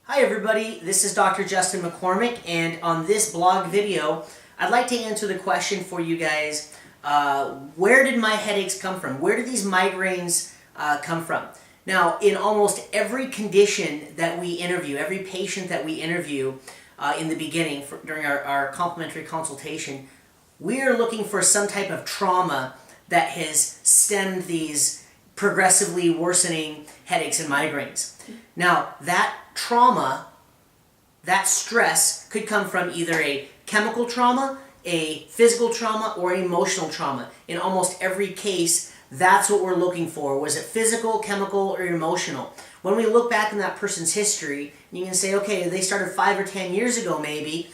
Hi everybody, this is Dr. Justin McCormick, and on this blog video I'd like to answer the question for you guys, where did my headaches come from? Where do these migraines come from? Now, in almost every condition that we interview, every patient that we interview in the beginning during our complimentary consultation, we are looking for some type of trauma that has stemmed these progressively worsening headaches and migraines. Now, that trauma, that stress could come from either a chemical trauma, a physical trauma, or an emotional trauma. In almost every case, that's what we're looking for. Was it physical, chemical, or emotional? When we look back in that person's history, you can say, okay, they started 5 or 10 years ago maybe,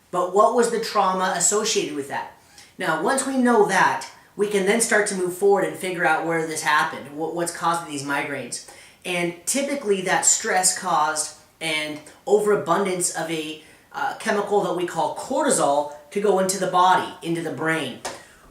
but what was the trauma associated with that? Now, once we know that, we can then start to move forward and figure out where this happened, what's causing these migraines. And typically that stress caused an overabundance of a chemical that we call cortisol to go into the body, into the brain.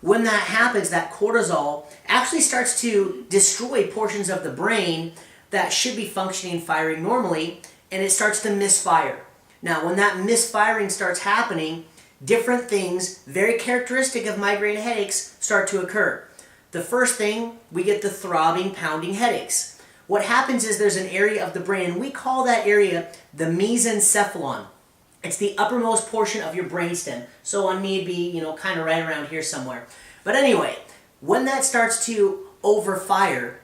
When that happens, that cortisol actually starts to destroy portions of the brain that should be functioning and firing normally, and it starts to misfire. Now, when that misfiring starts happening, different things, very characteristic of migraine headaches, start to occur. The first thing, we get the throbbing, pounding headaches. What happens is there's an area of the brain, and we call that area the mesencephalon. It's the uppermost portion of your brainstem. So on me, it'd be, kind of right around here somewhere. But anyway, when that starts to overfire,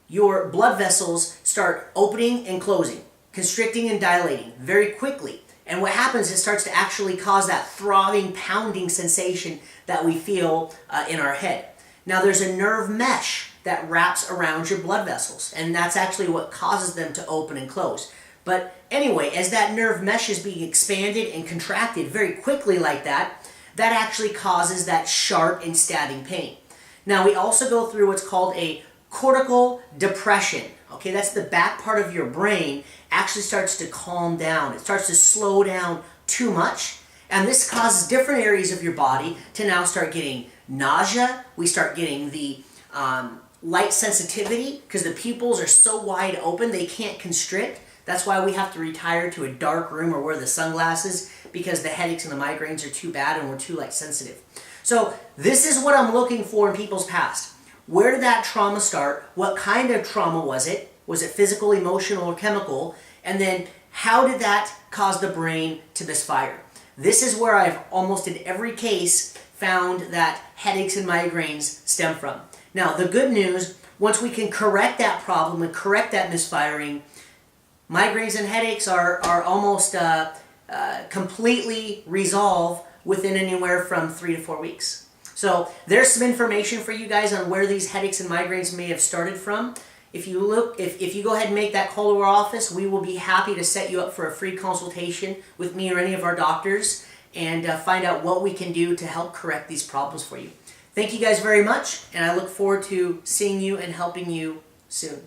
your blood vessels start opening and closing, constricting and dilating very quickly. And what happens is it starts to actually cause that throbbing, pounding sensation that we feel in our head. Now, there's a nerve mesh that wraps around your blood vessels, and that's actually what causes them to open and close. But anyway, as that nerve mesh is being expanded and contracted very quickly like that, that actually causes that sharp and stabbing pain. Now, we also go through what's called a cortical depression. Okay, that's the back part of your brain actually starts to calm down. It starts to slow down too much, and this causes different areas of your body to now start getting nausea. We start getting the light sensitivity because the pupils are so wide open they can't constrict. That's why we have to retire to a dark room or wear the sunglasses, because the headaches and the migraines are too bad and we're too light sensitive. So this is what I'm looking for in people's past. Where did that trauma start? What kind of trauma was it? Was it physical, emotional, or chemical? And then how did that cause the brain to misfire? This is where I've almost in every case found that headaches and migraines stem from. Now, the good news, once we can correct that problem and correct that misfiring, migraines and headaches are almost completely resolved within anywhere from 3 to 4 weeks. So there's some information for you guys on where these headaches and migraines may have started from. If you go ahead and make that call to our office, we will be happy to set you up for a free consultation with me or any of our doctors and find out what we can do to help correct these problems for you. Thank you guys very much, and I look forward to seeing you and helping you soon.